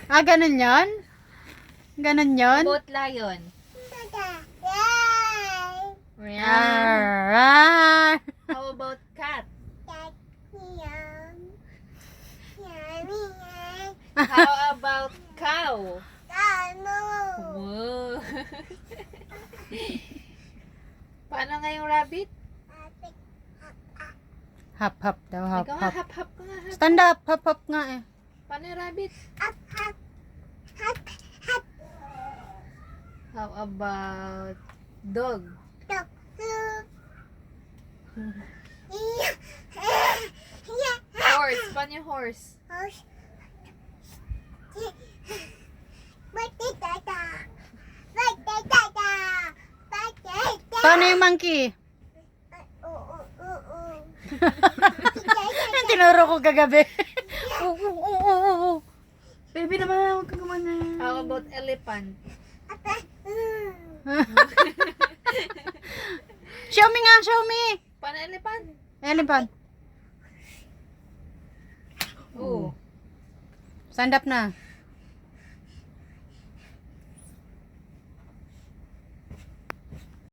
Ah, ganun yun? Ganun yun? How about lion? Ryan. Ah, How about cat? How about cow? Whoa. Paano nga yung rabbit? hap hap daw, hap Ikaw nga, hap. hap-hap ka nga. Hap. Stand up, hap hap nga eh. Paano yung rabbit? How about dog? Horse. Paano yung horse? Paano yung monkey? Yung tinuro ko kagabi. Baby naman, huwag ka gumana. How about elephant? Show me nga, show me. Paano elephant? Elephant. Oh. Stand up na.